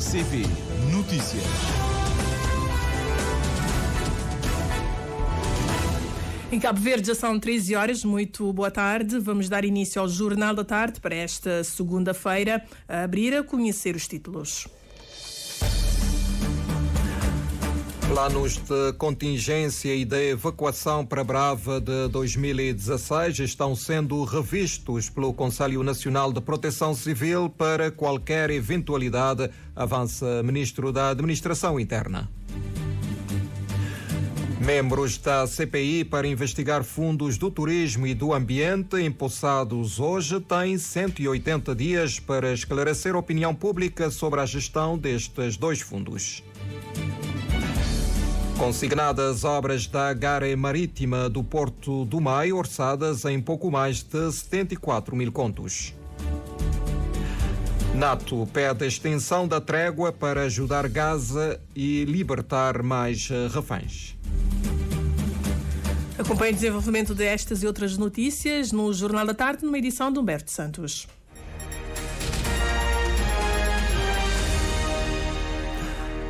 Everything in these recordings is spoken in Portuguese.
RCP Notícias. Em Cabo Verde já são 13 horas, muito boa tarde. Vamos dar início ao Jornal da Tarde para esta segunda-feira. A abrir a conhecer os títulos. Planos de contingência e de evacuação para Brava de 2016 estão sendo revistos pelo Conselho Nacional de Proteção Civil para qualquer eventualidade, avança Ministro da Administração Interna. Membros da CPI para investigar fundos do turismo e do ambiente empossados hoje têm 180 dias para esclarecer a opinião pública sobre a gestão destes dois fundos. Consignadas obras da Gare Marítima do Porto do Maio, orçadas em pouco mais de 74 mil contos. NATO pede a extensão da trégua para ajudar Gaza e libertar mais reféns. Acompanhe o desenvolvimento destas e outras notícias no Jornal da Tarde, numa edição de Humberto Santos.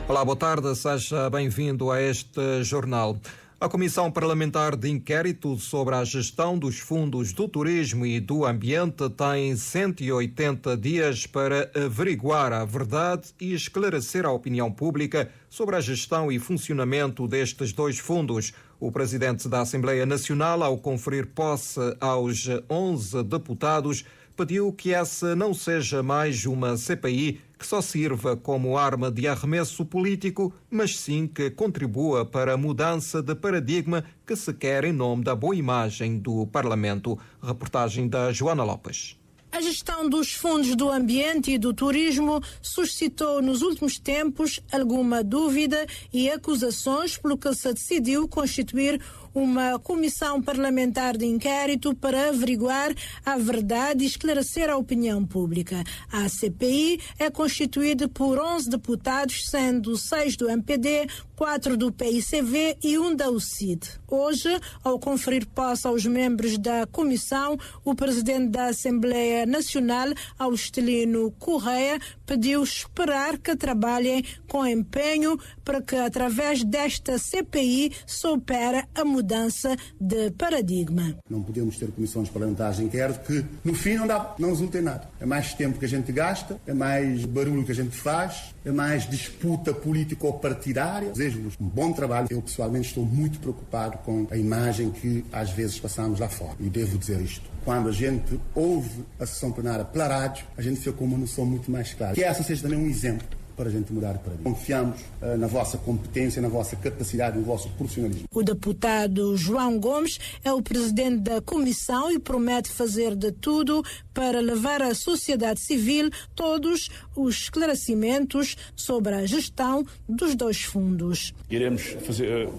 Olá, boa tarde, seja bem-vindo a este jornal. A Comissão Parlamentar de Inquérito sobre a Gestão dos Fundos do Turismo e do Ambiente tem 180 dias para averiguar a verdade e esclarecer a opinião pública sobre a gestão e funcionamento destes dois fundos. O presidente da Assembleia Nacional, ao conferir posse aos 11 deputados, pediu que essa não seja mais uma CPI que só sirva como arma de arremesso político, mas sim que contribua para a mudança de paradigma que se quer em nome da boa imagem do Parlamento. Reportagem da Joana Lopes. A gestão dos fundos do ambiente e do turismo suscitou nos últimos tempos alguma dúvida e acusações, pelo que se decidiu constituir uma comissão parlamentar de inquérito para averiguar a verdade e esclarecer a opinião pública. A CPI é constituída por 11 deputados, sendo 6 do MPD, 4 do PICV e 1 da UCID. Hoje, ao conferir posse aos membros da comissão, o presidente da Assembleia Nacional, Austelino Correia, pediu esperar que trabalhem com empenho para que, através desta CPI, se opere a mudança de paradigma. Não podemos ter comissões parlamentares de inquérito que, no fim, não resultem em nada. É mais tempo que a gente gasta, é mais barulho que a gente faz, é mais disputa político-partidária. Desejo-vos um bom trabalho. Eu, pessoalmente, estou muito preocupado com a imagem que, às vezes, passamos lá fora. E devo dizer isto. Quando a gente ouve a sessão plenária pela rádio, a gente fica com uma noção muito mais clara. Que essa seja também um exemplo para a gente mudar para mim. Confiamos na vossa competência, na vossa capacidade, no vosso profissionalismo. O deputado João Gomes é o presidente da comissão e promete fazer de tudo para levar à sociedade civil todos os esclarecimentos sobre a gestão dos dois fundos. Iremos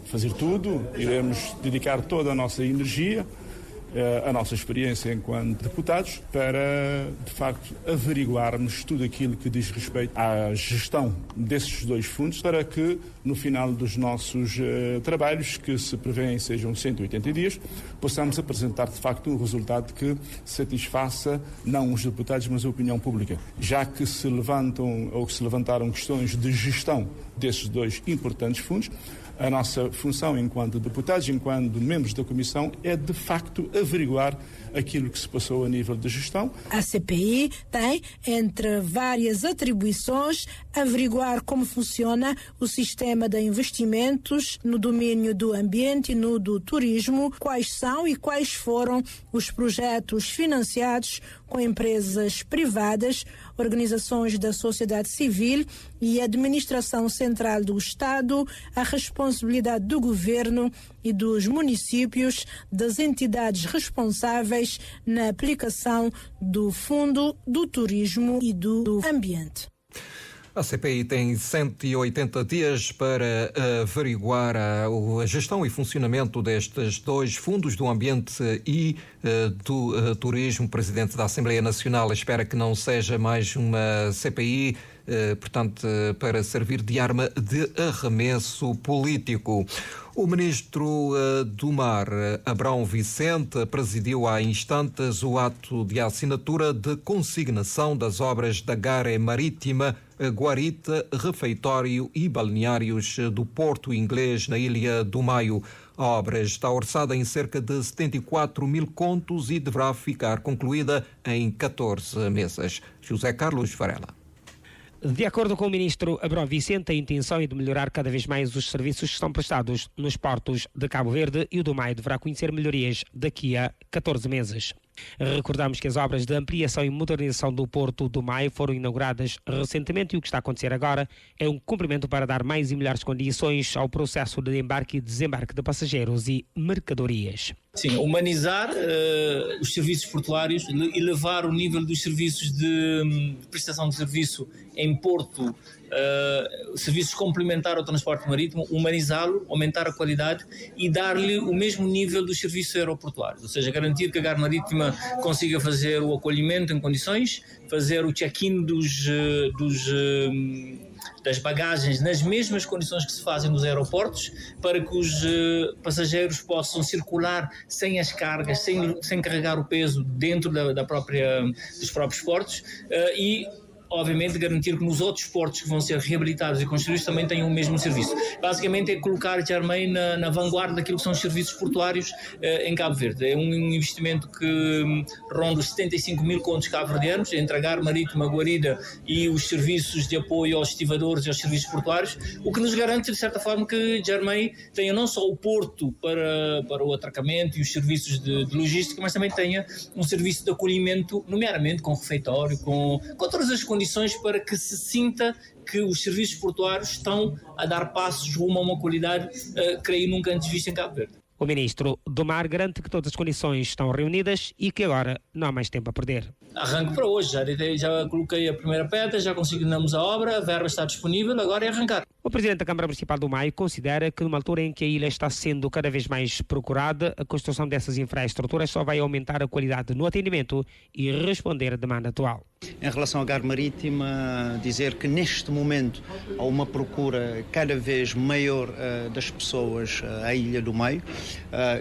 fazer tudo, iremos dedicar toda a nossa energia, a nossa experiência enquanto deputados, para, de facto, averiguarmos tudo aquilo que diz respeito à gestão desses dois fundos, para que, no final dos nossos trabalhos, que se prevêem sejam 180 dias, possamos apresentar, de facto, um resultado que satisfaça não os deputados, mas a opinião pública. Já que se levantam ou que se levantaram questões de gestão desses dois importantes fundos, a nossa função enquanto deputados, enquanto membros da Comissão, é de facto averiguar aquilo que se passou a nível de gestão. A CPI tem, entre várias atribuições, averiguar como funciona o sistema de investimentos no domínio do ambiente e no do turismo, quais são e quais foram os projetos financiados com empresas privadas, organizações da sociedade civil e administração central do Estado, a responsabilidade do governo e dos municípios, das entidades responsáveis na aplicação do Fundo do Turismo e do Ambiente. A CPI tem 180 dias para averiguar a gestão e funcionamento destes dois fundos do ambiente e do turismo. O presidente da Assembleia Nacional espera que não seja mais uma CPI portanto, para servir de arma de arremesso político. O ministro do Mar, Abrão Vicente, presidiu há instantes o ato de assinatura de consignação das obras da Gare Marítima, Guarita, Refeitório e Balneários do Porto Inglês, na Ilha do Maio. A obra está orçada em cerca de 74 mil contos e deverá ficar concluída em 14 meses. José Carlos Varela. De acordo com o ministro Abrão Vicente, a intenção é de melhorar cada vez mais os serviços que são prestados nos portos de Cabo Verde, e o do Maio deverá conhecer melhorias daqui a 14 meses. Recordamos que as obras de ampliação e modernização do Porto do Maio foram inauguradas recentemente, e o que está a acontecer agora é um cumprimento para dar mais e melhores condições ao processo de embarque e desembarque de passageiros e mercadorias. Sim, humanizar os serviços portuários, elevar o nível dos serviços de prestação de serviço em Porto, serviços complementares ao transporte marítimo, humanizá-lo, aumentar a qualidade e dar-lhe o mesmo nível dos serviços aeroportuários, ou seja, garantir que a Gare Marítima consiga fazer o acolhimento em condições, fazer o check-in das bagagens nas mesmas condições que se fazem nos aeroportos, para que os passageiros possam circular sem as cargas, sem carregar o peso dentro dos próprios portos, e obviamente garantir que nos outros portos que vão ser reabilitados e construídos também tenham o mesmo serviço. Basicamente é colocar Jarmei na vanguarda daquilo que são os serviços portuários em Cabo Verde. É um investimento que ronda os 75 mil contos cabo-verdianos, entre a Gare Marítima, Guarida e os serviços de apoio aos estivadores e aos serviços portuários, o que nos garante, de certa forma, que Jarmei tenha não só o porto para o atracamento e os serviços de logística, mas também tenha um serviço de acolhimento, nomeadamente com refeitório, com todas as condições para que se sinta que os serviços portuários estão a dar passos rumo a uma qualidade, creio, nunca antes vista em Cabo Verde. O ministro do Mar garante que todas as condições estão reunidas e que agora não há mais tempo a perder. Arranco para hoje, já coloquei a primeira pedra, já conseguimos a obra, a verba está disponível, agora é arrancar. O presidente da Câmara Municipal do Maio considera que numa altura em que a ilha está sendo cada vez mais procurada, a construção dessas infraestruturas só vai aumentar a qualidade no atendimento e responder à demanda atual. Em relação à Gare Marítima, dizer que neste momento há uma procura cada vez maior das pessoas à Ilha do Maio,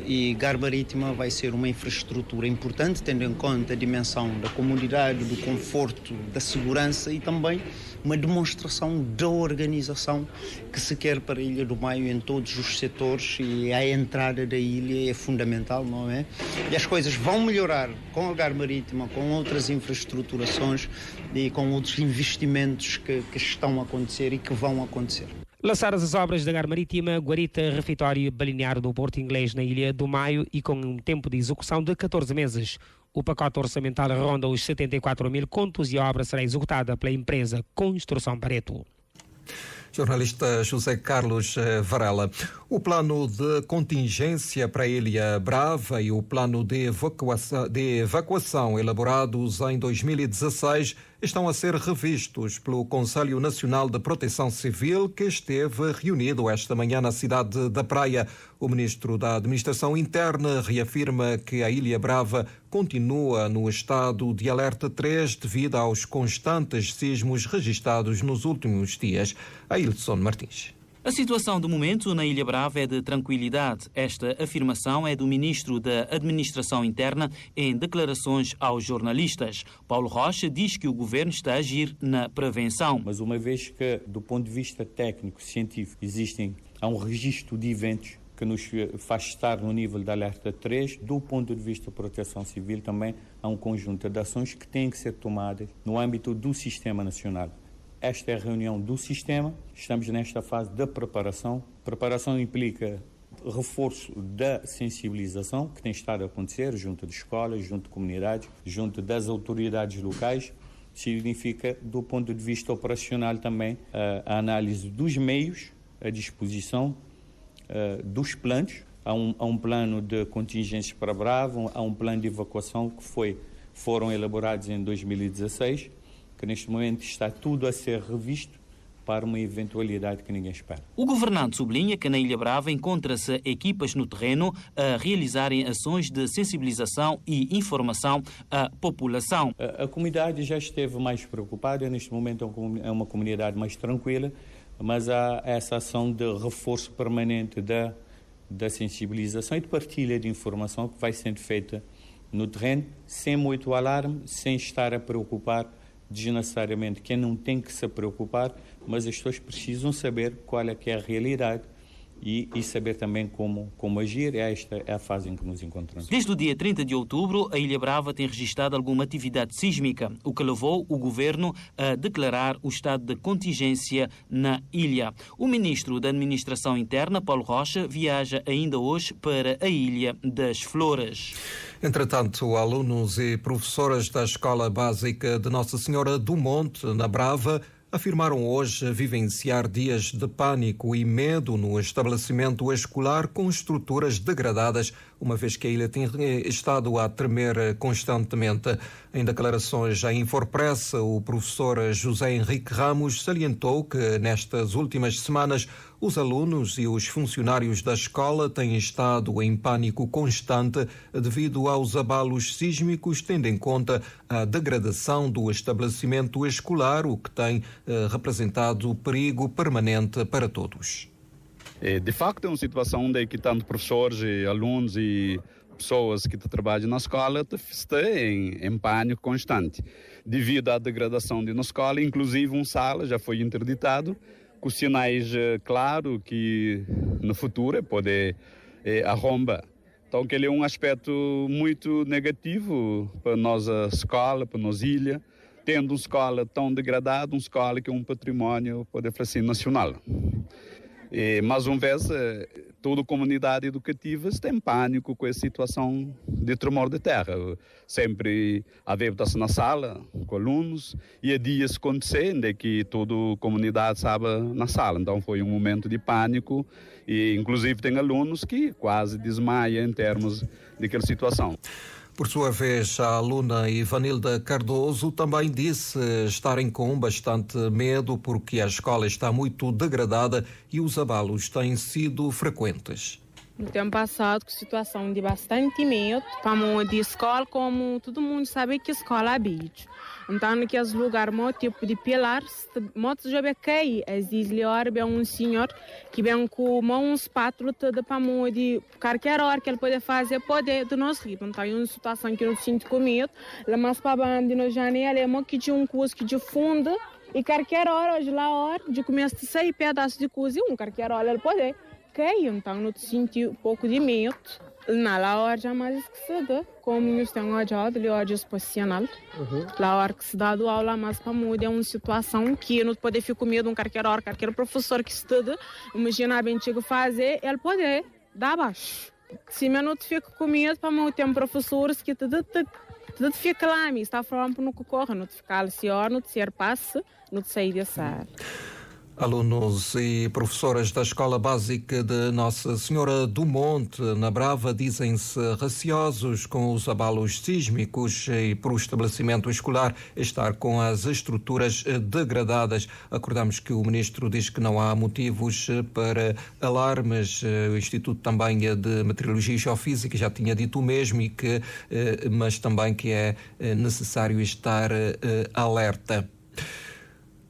e Gare Marítima vai ser uma infraestrutura importante, tendo em conta a dimensão da comodidade, do conforto, da segurança e também uma demonstração da organização que se quer para a Ilha do Maio em todos os setores, e a entrada da ilha é fundamental, não é? E as coisas vão melhorar com a Gare Marítima, com outras infraestruturações e com outros investimentos que estão a acontecer e que vão acontecer. Lançadas as obras da Gare Marítima, Guarita, Refeitório e Balneário do Porto Inglês na Ilha do Maio, e com um tempo de execução de 14 meses. O pacote orçamental ronda os 74 mil contos e a obra será executada pela empresa Construção Pareto. Jornalista José Carlos Varela. O plano de contingência para a Ilha Brava e o plano de evacuação elaborados em 2016 estão a ser revistos pelo Conselho Nacional de Proteção Civil, que esteve reunido esta manhã na cidade da Praia. O ministro da Administração Interna reafirma que a Ilha Brava continua no estado de alerta 3 devido aos constantes sismos registados nos últimos dias. Ailson Martins. A situação do momento na Ilha Brava é de tranquilidade. Esta afirmação é do ministro da Administração Interna em declarações aos jornalistas. Paulo Rocha diz que o governo está a agir na prevenção. Mas uma vez que, do ponto de vista técnico, científico, há um registro de eventos que nos faz estar no nível de alerta 3, do ponto de vista da proteção civil também há um conjunto de ações que têm que ser tomadas no âmbito do Sistema Nacional. Esta é a reunião do sistema, estamos nesta fase da preparação. Preparação implica reforço da sensibilização, que tem estado a acontecer junto de escolas, junto de comunidades, junto das autoridades locais. Significa, do ponto de vista operacional também, a análise dos meios, a disposição dos planos. Há um plano de contingências para Brava, há um plano de evacuação que foram elaborados em 2016, que neste momento está tudo a ser revisto para uma eventualidade que ninguém espera. O governante sublinha que na Ilha Brava encontra-se equipas no terreno a realizarem ações de sensibilização e informação à população. A comunidade já esteve mais preocupada, neste momento é uma comunidade mais tranquila, mas há essa ação de reforço permanente da sensibilização e de partilha de informação que vai sendo feita no terreno, sem muito alarme, sem estar a preocupar desnecessariamente quem não tem que se preocupar, mas as pessoas precisam saber qual é que é a realidade e saber também como agir. Esta é a fase em que nos encontramos. Desde o dia 30 de outubro, a Ilha Brava tem registrado alguma atividade sísmica, o que levou o governo a declarar o estado de contingência na ilha. O ministro da Administração Interna, Paulo Rocha, viaja ainda hoje para a Ilha das Flores. Entretanto, alunos e professoras da Escola Básica de Nossa Senhora do Monte, na Brava, afirmaram hoje vivenciar dias de pânico e medo no estabelecimento escolar com estruturas degradadas, uma vez que a ilha tem estado a tremer constantemente. Em declarações à Infopress, o professor José Henrique Ramos salientou que nestas últimas semanas os alunos e os funcionários da escola têm estado em pânico constante devido aos abalos sísmicos, tendo em conta a degradação do estabelecimento escolar, o que tem representado perigo permanente para todos. De facto, é uma situação onde que tanto professores, e alunos e pessoas que trabalham na escola estão em pânico constante. Devido à degradação de na escola, inclusive uma sala já foi interditado, com sinais claros que no futuro pode arrombar. Então, que ele é um aspecto muito negativo para a nossa escola, para a nossa ilha, tendo uma escola tão degradada, uma escola que é um património, pode falar assim, nacional. Mais uma vez, toda a comunidade educativa está em pânico com a situação de tremor de terra. Sempre haver estar na sala com alunos e há dias acontecendo que toda a comunidade estava na sala. Então foi um momento de pânico e inclusive tem alunos que quase desmaiam em termos daquela situação. Por sua vez, a aluna Ivanilda Cardoso também disse estarem com bastante medo porque a escola está muito degradada e os abalos têm sido frequentes. No tempo passado, com situação de bastante medo, para de escola, como todo mundo sabe que a escola habita. Então, naqueles lugares, um tipo de pilar, motos já vai cair. Existe um senhor que vem com uma espátula toda para de qualquer hora que ele pode fazer, poder do nosso rio. Então, é uma situação que eu sinto com medo. Lá mais para baixo, na janela, é uma que tinha um curso que de fundo, e qualquer hora, hoje lá, hora de começar a sair pedaços de coisa, qualquer hora ele pode cair. Então, eu senti um pouco de medo. Na hora jamais esquecida, como nós temos hoje, hoje exposicional. Na hora que se dá do aula, mas para mudar é uma situação que não pode ficar com medo de qualquer hora, qualquer professor que estuda, imagina bem chego fazer, ele pode dar abaixo. Se eu não fico com medo, para mim tem professores que tudo fica lá, mas está falando para não correr, não ficar ali, não ser passe, não sair dessa área. Alunos e professoras da Escola Básica de Nossa Senhora do Monte, na Brava, dizem-se receosos com os abalos sísmicos e para o estabelecimento escolar estar com as estruturas degradadas. Acordamos que o ministro diz que não há motivos para alarmes. O Instituto também de Meteorologia e Geofísica já tinha dito o mesmo, mas também que é necessário estar alerta.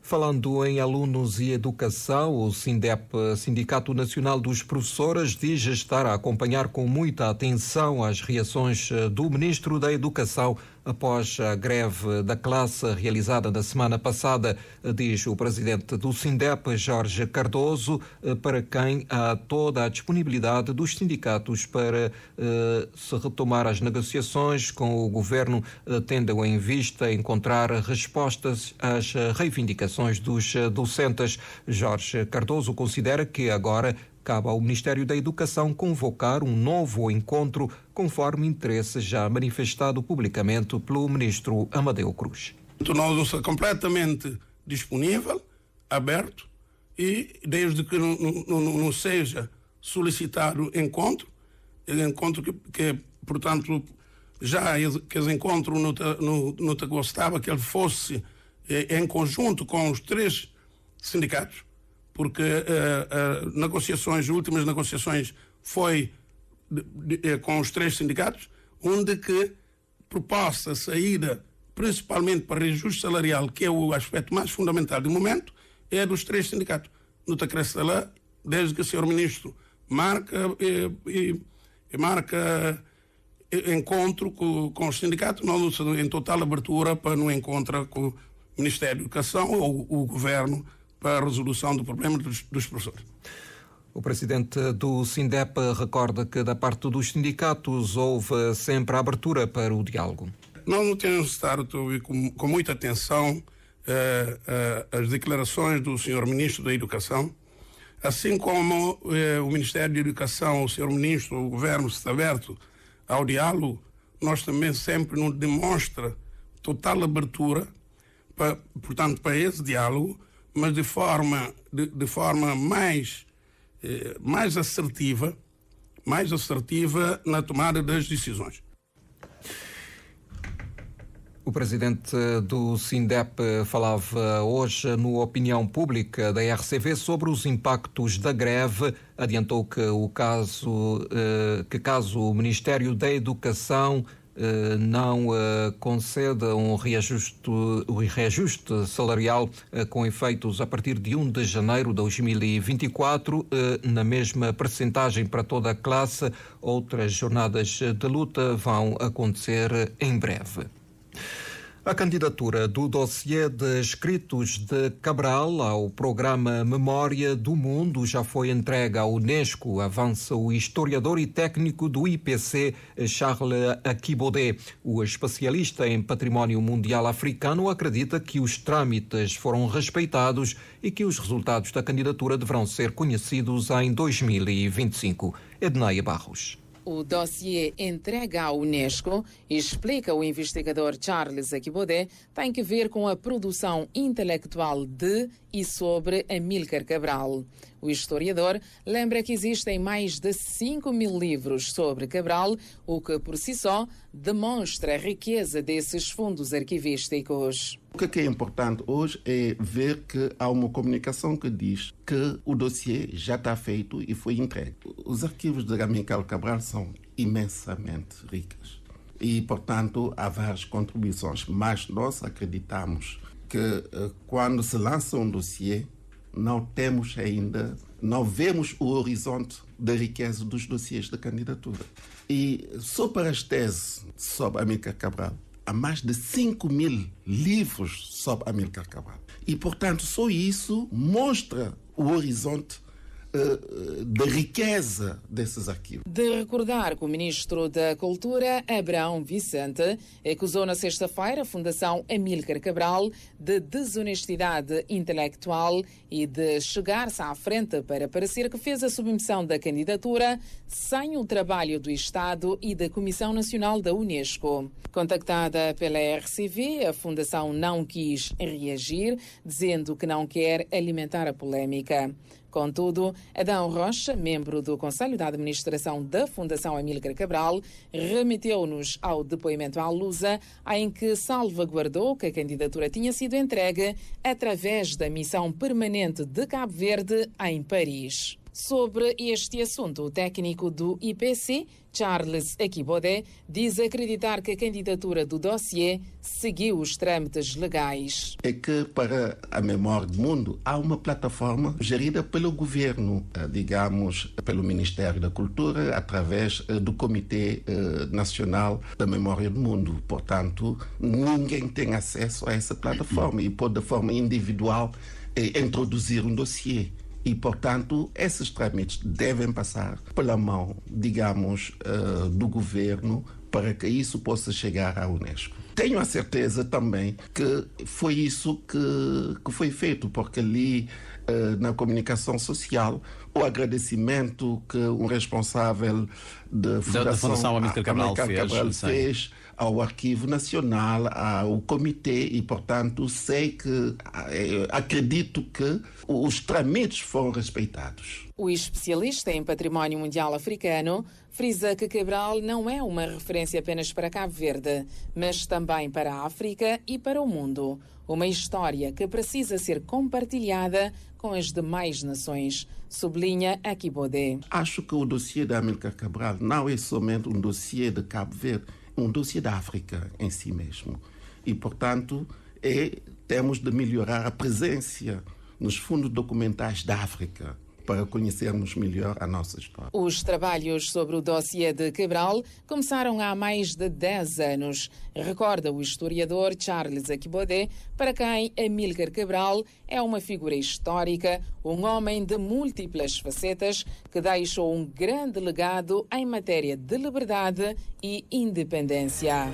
Falando em alunos e educação, o SINDEP, Sindicato Nacional dos Professores, diz estar a acompanhar com muita atenção as reações do Ministro da Educação após a greve da classe realizada na semana passada, diz o presidente do SINDEP, Jorge Cardoso, para quem há toda a disponibilidade dos sindicatos para se retomar as negociações com o governo, tendo em vista encontrar respostas às reivindicações dos docentes. Jorge Cardoso considera que agora cabe ao Ministério da Educação convocar um novo encontro, conforme interesse já manifestado publicamente pelo ministro Amadeu Cruz. Nós estamos completamente disponível, aberto, e desde que não seja solicitado encontro que portanto, já que esse encontro não gostava que ele fosse em conjunto com os três sindicatos, porque as últimas negociações foi com os 3 sindicatos, onde que proposta saída, principalmente para reajuste salarial, que é o aspecto mais fundamental do momento, é dos 3 sindicatos. Não te cresce lá, desde que o Sr. Ministro marca encontro com os sindicatos, nós estamos em total abertura para no encontro com o Ministério da Educação ou o Governo para a resolução do problema dos professores. O presidente do SINDEP recorda que da parte dos sindicatos houve sempre a abertura para o diálogo. Nós não temos estado com muita atenção as declarações do Sr. Ministro da Educação, assim como o Ministério da Educação, o Sr. Ministro, o Governo está aberto ao diálogo, nós também sempre nos demonstra total abertura, portanto, para esse diálogo, mas de forma mais assertiva na tomada das decisões. O presidente do SINDEP falava hoje no Opinião Pública da RCV sobre os impactos da greve. Adiantou que caso o Ministério da Educação não conceda um reajuste salarial com efeitos a partir de 1 de janeiro de 2024, na mesma percentagem para toda a classe, outras jornadas de luta vão acontecer em breve. A candidatura do dossiê de escritos de Cabral ao programa Memória do Mundo já foi entregue à Unesco, avança o historiador e técnico do IPC, Charles Akibode. O especialista em património mundial africano acredita que os trâmites foram respeitados e que os resultados da candidatura deverão ser conhecidos em 2025. Edneia Barros. O dossiê entregue à Unesco, explica o investigador Charles Akibode, tem que ver com a produção intelectual de e sobre Amílcar Cabral. O historiador lembra que existem mais de 5.000 livros sobre Cabral, o que por si só demonstra a riqueza desses fundos arquivísticos. O que é importante hoje é ver que há uma comunicação que diz que o dossiê já está feito e foi entregue. Os arquivos de Amílcar Cabral são imensamente ricos e, portanto, há várias contribuições, mas nós acreditamos que quando se lança um dossiê, não vemos o horizonte da riqueza dos dossiês da candidatura. E só para as teses sobre Amílcar Cabral, há mais de 5.000 livros sobre Amílcar Cabral. E, portanto, só isso mostra o horizonte da riqueza desses arquivos. De recordar que o Ministro da Cultura, Abrão Vicente, acusou na sexta-feira a Fundação Amílcar Cabral de desonestidade intelectual e de chegar-se à frente para parecer que fez a submissão da candidatura sem o trabalho do Estado e da Comissão Nacional da Unesco. Contactada pela RCV, a Fundação não quis reagir, dizendo que não quer alimentar a polémica. Contudo, Adão Rocha, membro do Conselho de Administração da Fundação Amílcar Cabral, remeteu-nos ao depoimento à Lusa, em que salvaguardou que a candidatura tinha sido entregue através da missão permanente de Cabo Verde em Paris. Sobre este assunto, o técnico do IPC, Charles Akibode, diz acreditar que a candidatura do dossiê seguiu os trâmites legais. É que para a Memória do Mundo há uma plataforma gerida pelo governo, digamos, pelo Ministério da Cultura, através do Comitê Nacional da Memória do Mundo. Portanto, ninguém tem acesso a essa plataforma e pode, de forma individual, introduzir um dossiê. E, portanto, esses trâmites devem passar pela mão, digamos, do governo para que isso possa chegar à Unesco. Tenho a certeza também que foi isso que foi feito, porque ali na comunicação social o agradecimento que um responsável da Fundação Amílcar Cabral fez ao Arquivo Nacional, ao Comitê, e, portanto, acredito que os trâmites foram respeitados. O especialista em património mundial africano frisa que Cabral não é uma referência apenas para Cabo Verde, mas também para a África e para o mundo. Uma história que precisa ser compartilhada com as demais nações, sublinha Akibode. Acho que o dossiê de Amílcar Cabral não é somente um dossiê de Cabo Verde, um dossiê da África em si mesmo. E, portanto, temos de melhorar a presença nos fundos documentais da África, para conhecermos melhor a nossa história. Os trabalhos sobre o dossiê de Cabral começaram há mais de 10 anos. Recorda o historiador Charles Akibode, para quem Amílcar Cabral é uma figura histórica, um homem de múltiplas facetas que deixou um grande legado em matéria de liberdade e independência.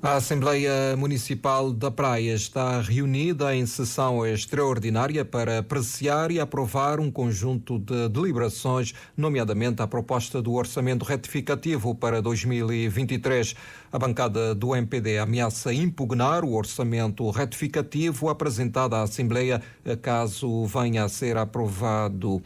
A Assembleia Municipal da Praia está reunida em sessão extraordinária para apreciar e aprovar um conjunto de deliberações, nomeadamente a proposta do orçamento retificativo para 2023. A bancada do MPD ameaça impugnar o orçamento retificativo apresentado à Assembleia caso venha a ser aprovado.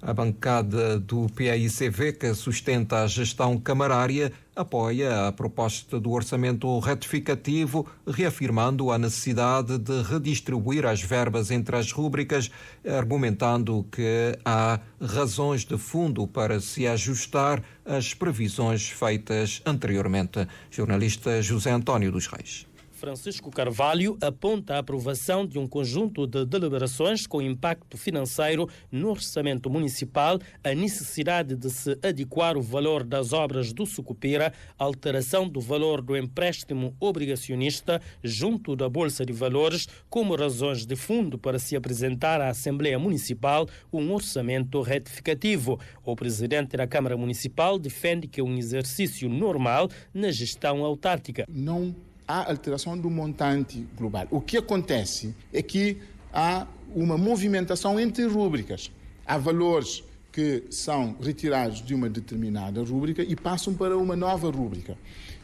A bancada do PAICV, que sustenta a gestão camarária, apoia a proposta do orçamento retificativo, reafirmando a necessidade de redistribuir as verbas entre as rúbricas, argumentando que há razões de fundo para se ajustar às previsões feitas anteriormente. Jornalista José António dos Reis. Francisco Carvalho aponta a aprovação de um conjunto de deliberações com impacto financeiro no orçamento municipal, a necessidade de se adequar o valor das obras do Sucupira, alteração do valor do empréstimo obrigacionista junto da Bolsa de Valores, como razões de fundo para se apresentar à Assembleia Municipal um orçamento retificativo. O presidente da Câmara Municipal defende que é um exercício normal na gestão autárquica. Não há alteração do montante global. O que acontece é que há uma movimentação entre rúbricas. Há valores que são retirados de uma determinada rúbrica e passam para uma nova rúbrica.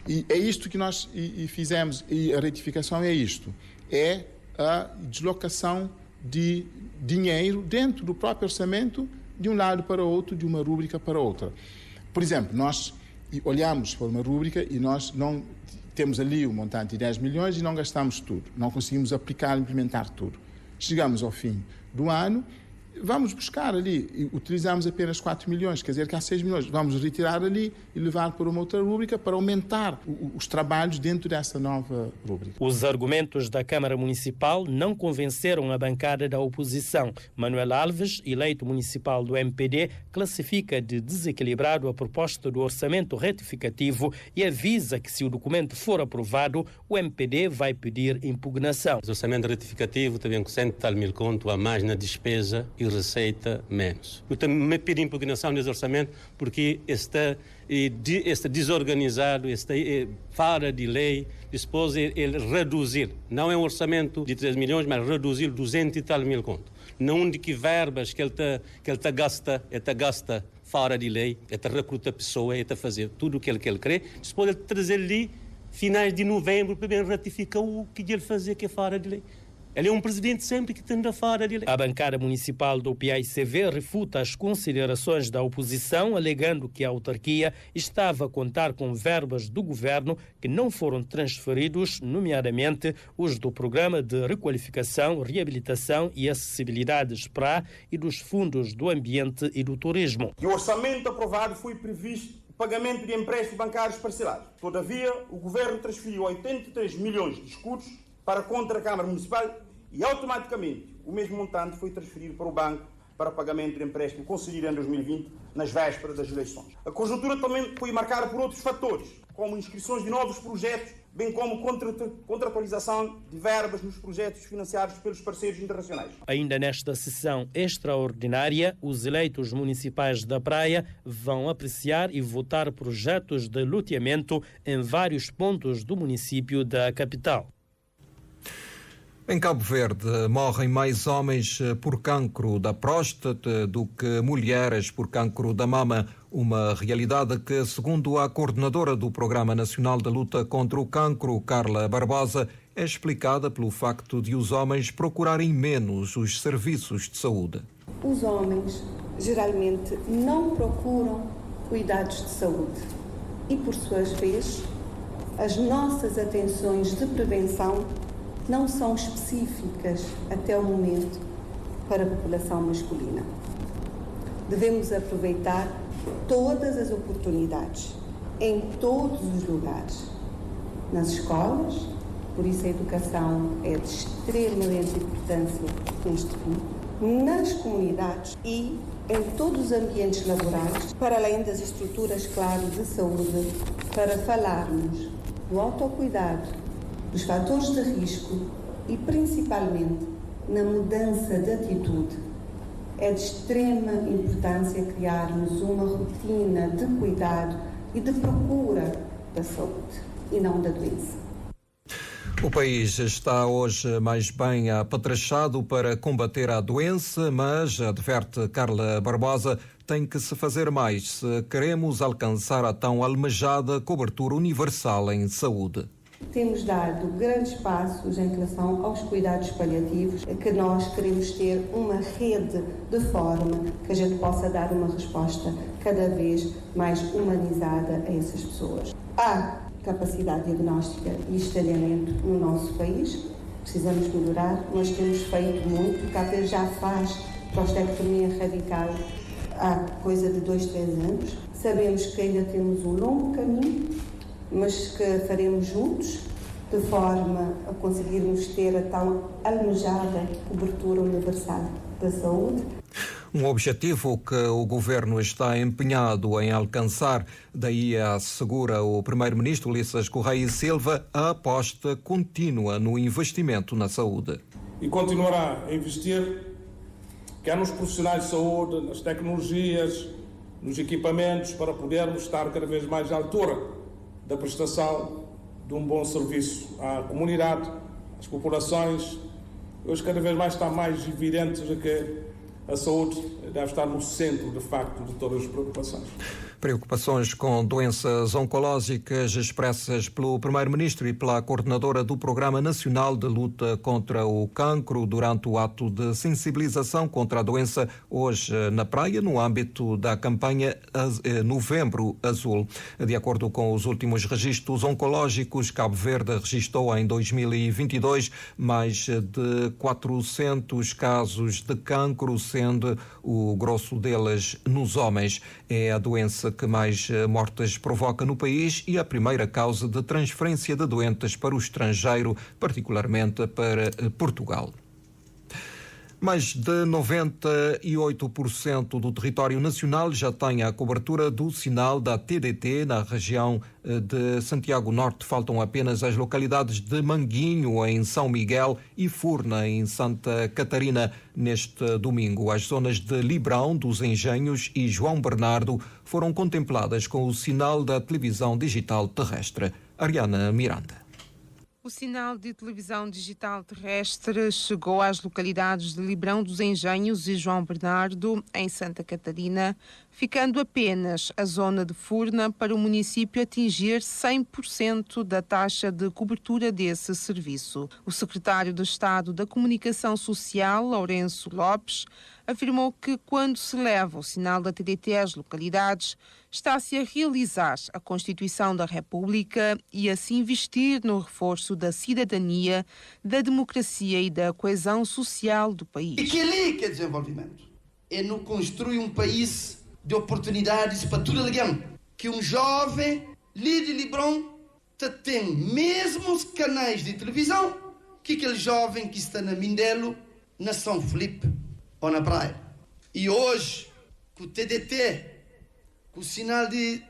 E é isto que nós fizemos, e a retificação é isto. É a deslocação de dinheiro dentro do próprio orçamento, de um lado para o outro, de uma rúbrica para outra. Por exemplo, nós olhamos para uma rúbrica e nós não temos ali um montante de 10 milhões e não gastamos tudo. Não conseguimos aplicar, implementar tudo. Chegamos ao fim do ano, vamos buscar ali, e utilizamos apenas 4 milhões, quer dizer que há 6 milhões. Vamos retirar ali e levar para uma outra rúbrica para aumentar os trabalhos dentro dessa nova rúbrica. Os argumentos da Câmara Municipal não convenceram a bancada da oposição. Manuel Alves, eleito municipal do MPD, classifica de desequilibrado a proposta do orçamento retificativo e avisa que, se o documento for aprovado, o MPD vai pedir impugnação. O orçamento retificativo também com 100 tal mil conto a mais na despesa e receita menos. Eu também pido impugnação nesse orçamento porque está desorganizado, está fora de lei, dispôs ele reduzir, não é um orçamento de 3 milhões, mas reduzir 200 e tal mil conto. Não de que verbas que ele gasta fora de lei, ele recruta pessoas, ele fazer tudo o que ele quer, depois ele trazer ali, finais de novembro, para ratificar o que ele fazer que é fora de lei. Ele é um presidente sempre que tende a fora de lei. A bancada municipal do PAICV refuta as considerações da oposição, alegando que a autarquia estava a contar com verbas do governo que não foram transferidos, nomeadamente os do Programa de Requalificação, Reabilitação e Acessibilidade SPRA e dos Fundos do Ambiente e do Turismo. E o orçamento aprovado foi previsto o pagamento de empréstimos bancários parcelados. Todavia, o governo transferiu 83 milhões de escudos para contra a Câmara Municipal e automaticamente o mesmo montante foi transferido para o banco para pagamento de empréstimo concedido em 2020, nas vésperas das eleições. A conjuntura também foi marcada por outros fatores, como inscrições de novos projetos, bem como contratualização de verbas nos projetos financiados pelos parceiros internacionais. Ainda nesta sessão extraordinária, os eleitos municipais da Praia vão apreciar e votar projetos de loteamento em vários pontos do município da capital. Em Cabo Verde, morrem mais homens por cancro da próstata do que mulheres por cancro da mama. Uma realidade que, segundo a coordenadora do Programa Nacional de Luta contra o Cancro, Carla Barbosa, é explicada pelo facto de os homens procurarem menos os serviços de saúde. Os homens geralmente não procuram cuidados de saúde e, por sua vez, as nossas atenções de prevenção não são específicas até o momento para a população masculina. Devemos aproveitar todas as oportunidades, em todos os lugares, nas escolas, por isso a educação é de extremamente importância neste fim, nas comunidades e em todos os ambientes laborais, para além das estruturas, claro, de saúde, para falarmos do autocuidado, dos fatores de risco e, principalmente, na mudança de atitude. É de extrema importância criarmos uma rotina de cuidado e de procura da saúde e não da doença. O país está hoje mais bem apetrechado para combater a doença, mas, adverte Carla Barbosa, tem que se fazer mais se queremos alcançar a tão almejada cobertura universal em saúde. Temos dado grandes passos em relação aos cuidados paliativos, que nós queremos ter uma rede de forma que a gente possa dar uma resposta cada vez mais humanizada a essas pessoas. Há capacidade diagnóstica e estadiamento no nosso país, precisamos melhorar, nós temos feito muito, Cabo Verde já faz prostatectomia radical há coisa de 2, 3 anos, sabemos que ainda temos um longo caminho, mas que faremos juntos, de forma a conseguirmos ter a tão almejada cobertura universal da saúde. Um objetivo que o governo está empenhado em alcançar, daí assegura o primeiro-ministro Ulisses Correia e Silva a aposta contínua no investimento na saúde. E continuará a investir, quer nos profissionais de saúde, nas tecnologias, nos equipamentos, para podermos estar cada vez mais à altura da prestação de um bom serviço à comunidade, às populações. Hoje cada vez mais está mais evidente que a saúde deve estar no centro, de facto, de todas as preocupações. Preocupações com doenças oncológicas expressas pelo Primeiro-Ministro e pela coordenadora do Programa Nacional de Luta contra o Cancro durante o ato de sensibilização contra a doença hoje na praia, no âmbito da campanha Novembro Azul. De acordo com os últimos registros oncológicos, Cabo Verde registrou em 2022 mais de 400 casos de cancro, sendo o grosso deles nos homens. É a doença que mais mortes provoca no país e a primeira causa de transferência de doentes para o estrangeiro, particularmente para Portugal. Mais de 98% do território nacional já tem a cobertura do sinal da TDT na região de Santiago Norte. Faltam apenas as localidades de Manguinho, em São Miguel, e Furna, em Santa Catarina. Neste domingo, as zonas de Librão, dos Engenhos e João Bernardo foram contempladas com o sinal da televisão digital terrestre. Ariana Miranda. O sinal de televisão digital terrestre chegou às localidades de Librão dos Engenhos e João Bernardo, em Santa Catarina, ficando apenas a zona de Furna para o município atingir 100% da taxa de cobertura desse serviço. O secretário de Estado da Comunicação Social, Lourenço Lopes, afirmou que quando se leva o sinal da TDT às localidades, está-se a realizar a Constituição da República e a se investir no reforço da cidadania, da democracia e da coesão social do país. E que ali que é desenvolvimento? É no construir um país de oportunidades para todo alguém. Que um jovem ali de Librão tem mesmos canais de televisão que aquele jovem que está na Mindelo, na São Felipe ou na praia. E hoje, com o TDT, com o sinal de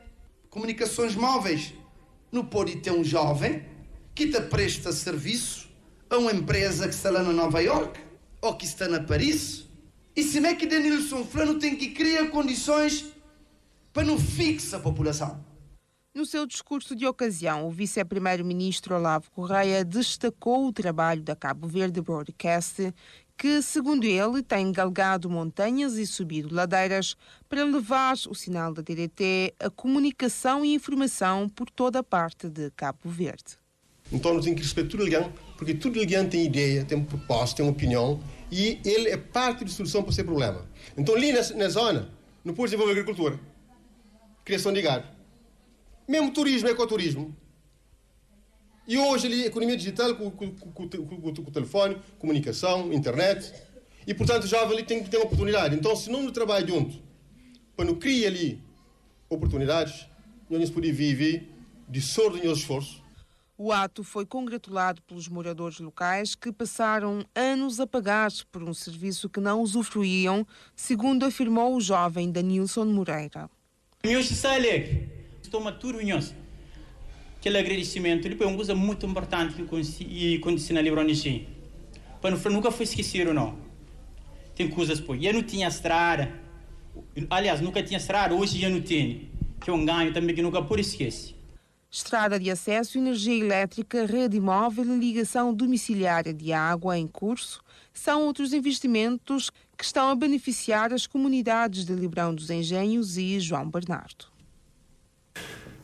comunicações móveis, não pode ter um jovem que te presta serviço a uma empresa que está lá na Nova York ou que está na Paris. E se é que Denilson Flano tem que criar condições para não fixar a população. No seu discurso de ocasião, o vice-primeiro-ministro Olavo Correia destacou o trabalho da Cabo Verde Broadcast, que, segundo ele, tem galgado montanhas e subido ladeiras para levar o sinal da TDT, a comunicação e informação por toda a parte de Cabo Verde. Então nós temos que respeitar tudo alguém, porque tudo alguém tem ideia, tem proposta, tem opinião, e ele é parte da solução para esse problema. Então ali na zona, não pode desenvolver agricultura, criação de gado, mesmo turismo, ecoturismo. E hoje ali, economia digital com o telefone, comunicação, internet. E, portanto, o jovem ali tem que ter uma oportunidade. Então, se não trabalha junto, para não criar ali oportunidades, nós podemos viver de sorte e esforço. O ato foi congratulado pelos moradores locais que passaram anos a pagar por um serviço que não usufruíam, segundo afirmou o jovem Danilson Moreira. Aquele agradecimento ele foi uma coisa muito importante e condiciona ali para não nunca foi esquecido não. Tem coisas pô, eu não tinha estrada, aliás nunca tinha estrada, hoje já não tenho, que é um ganho também que nunca por esquece. Estrada de acesso, energia elétrica, rede móvel e ligação domiciliária de água em curso são outros investimentos que estão a beneficiar as comunidades de Librão dos Engenhos e João Bernardo.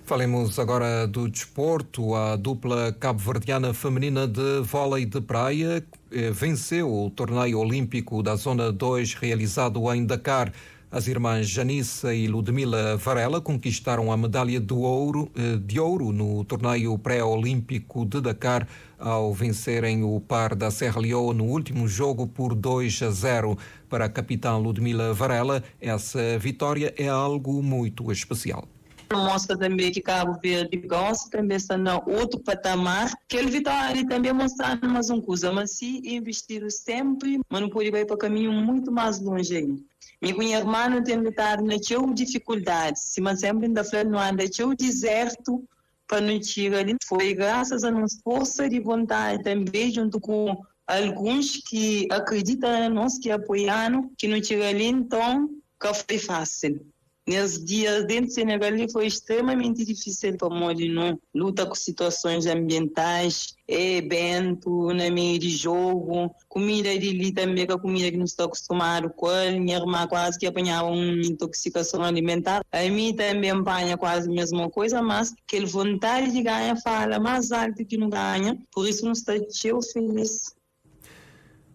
Falemos agora do desporto. A dupla cabo-verdiana feminina de vôlei de praia venceu o torneio olímpico da Zona 2 realizado em Dakar. As irmãs Janice e Ludmila Varela conquistaram a medalha de ouro no torneio pré-olímpico de Dakar ao vencerem o par da Serra Leoa no último jogo por 2-0. Para a capitã Ludmila Varela, essa vitória é algo muito especial. Mostra também que Cabo Verde gosta, também está no outro patamar. Aquele vitória também mostra mais uma coisa, mas se investir sempre, mas não pode ir para o caminho muito mais longe ainda. Minha irmã não tem que estar na dificuldade, se mas sempre ainda não anda no deserto para não tirar ali. Foi graças a nossa força de vontade também, junto com alguns que acreditam em nós, que apoiam, que não tiram ali, então, que foi fácil. Nesses dias dentro do Senegal foi extremamente difícil para nós, não luta com situações ambientais, evento, na meio de jogo, comida de ali também, que a comida que não está acostumado com ela. Minha irmã quase que apanhava uma intoxicação alimentar. A mim também apanha quase a mesma coisa, mas aquela vontade de ganhar fala mais alto que não ganha, por isso não está cheio feliz.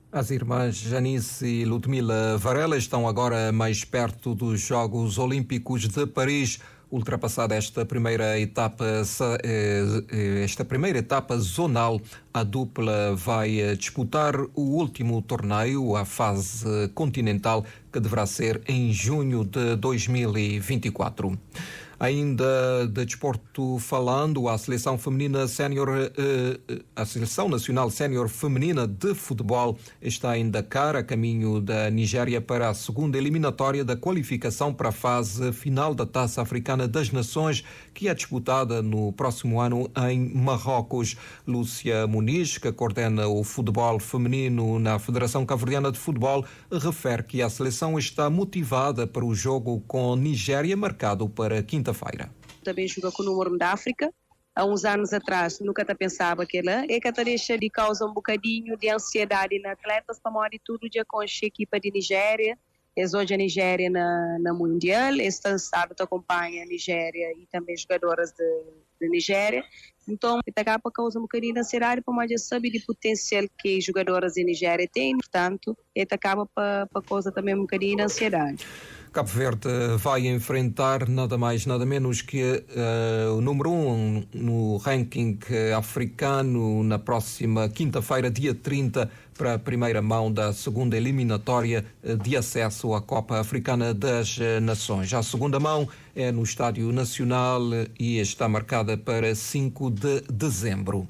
As irmãs Janice e Ludmila Varela estão agora mais perto dos Jogos Olímpicos de Paris. Ultrapassada esta primeira etapa zonal, a dupla vai disputar o último torneio, a fase continental, que deverá ser em junho de 2024. Ainda de desporto falando, a seleção feminina sénior, a seleção nacional sénior feminina de futebol está em Dakar, a caminho da Nigéria, para a segunda eliminatória da qualificação para a fase final da Taça Africana das Nações, que é disputada no próximo ano em Marrocos. Lúcia Muniz, que coordena o futebol feminino na Federação Cabo-Verdiana de Futebol, refere que a seleção está motivada para o jogo com Nigéria, marcado para quinta-feira. Também joga com o número da África. Há uns anos atrás, nunca pensava que ela é que deixa de causa um bocadinho de ansiedade na atletas, para morrer tudo dia com a equipa de Nigéria. Hoje a Nigéria na Mundial, este sábado acompanha a Nigéria e também jogadoras de Nigéria. Então, acaba causando um bocadinho de ansiedade, para mais saber de potencial que as jogadoras de Nigéria têm, portanto, acaba para causar também um bocadinho de ansiedade. Cabo Verde vai enfrentar nada mais, nada menos que o número 1 no ranking africano na próxima quinta-feira, dia 30, para a primeira mão da segunda eliminatória de acesso à Copa Africana das Nações. A segunda mão é no Estádio Nacional e está marcada para 5 de dezembro.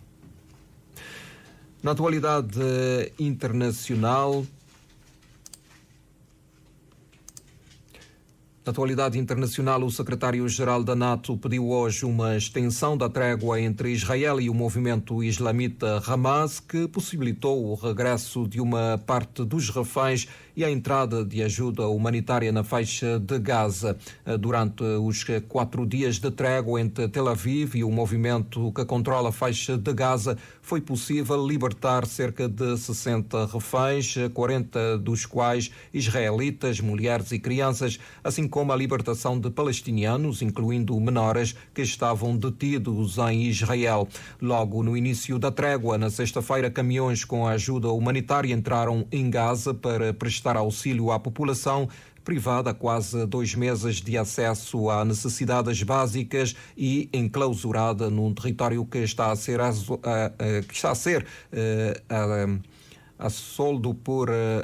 Na atualidade internacional, Na atualidade internacional, o secretário-geral da NATO pediu hoje uma extensão da trégua entre Israel e o movimento islamita Hamas, que possibilitou o regresso de uma parte dos reféns e a entrada de ajuda humanitária na faixa de Gaza. Durante os 4 dias de trégua entre Tel Aviv e o movimento que controla a faixa de Gaza, foi possível libertar cerca de 60 reféns, 40 dos quais israelitas, mulheres e crianças, assim como a libertação de palestinianos, incluindo menores, que estavam detidos em Israel. Logo no início da trégua, na sexta-feira, caminhões com ajuda humanitária entraram em Gaza para prestar auxílio à população, privada há quase 2 meses de acesso a necessidades básicas e enclausurada num território que está a ser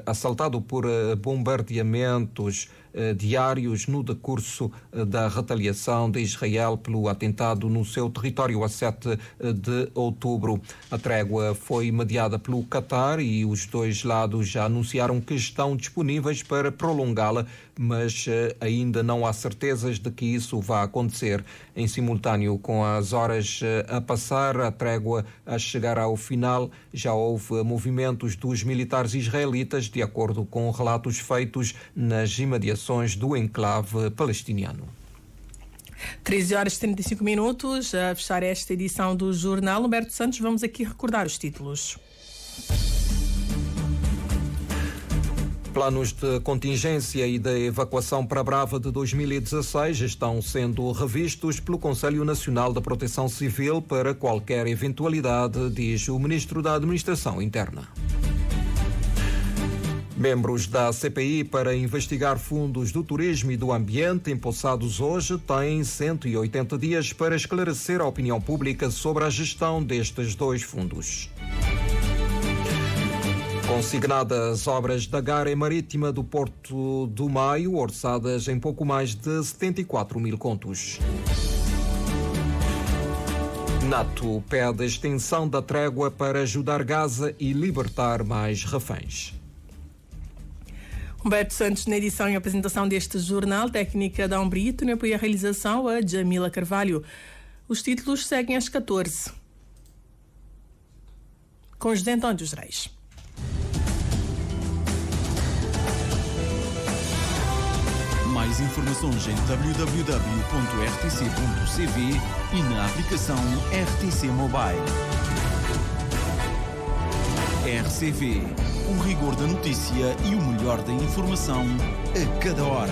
assaltado por bombardeamentos diários no decurso da retaliação de Israel pelo atentado no seu território a 7 de outubro. A trégua foi mediada pelo Qatar e os dois lados já anunciaram que estão disponíveis para prolongá-la, mas ainda não há certezas de que isso vá acontecer. Em simultâneo com as horas a passar, a trégua a chegar ao final, já houve movimentos dos militares israelitas, de acordo com relatos feitos nas imediações do enclave palestiniano. 13h35, a fechar esta edição do Jornal. Humberto Santos, vamos aqui recordar os títulos. Planos de contingência e de evacuação para Brava de 2016 estão sendo revistos pelo Conselho Nacional da Proteção Civil para qualquer eventualidade, diz o Ministro da Administração Interna. Membros da CPI para investigar fundos do turismo e do ambiente empossados hoje têm 180 dias para esclarecer a opinião pública sobre a gestão destes 2 fundos. Consignadas obras da Gare Marítima do Porto do Maio, orçadas em pouco mais de 74 mil contos. NATO pede extensão da trégua para ajudar Gaza e libertar mais reféns. Humberto Santos na edição e apresentação deste jornal, técnica Dão Brito, no apoio à realização a Jamila Carvalho. Os títulos seguem às 14. Com José António dos Reis. Mais informações em www.rtc.cv e na aplicação RTC Mobile. RCV, o rigor da notícia e o melhor da informação a cada hora.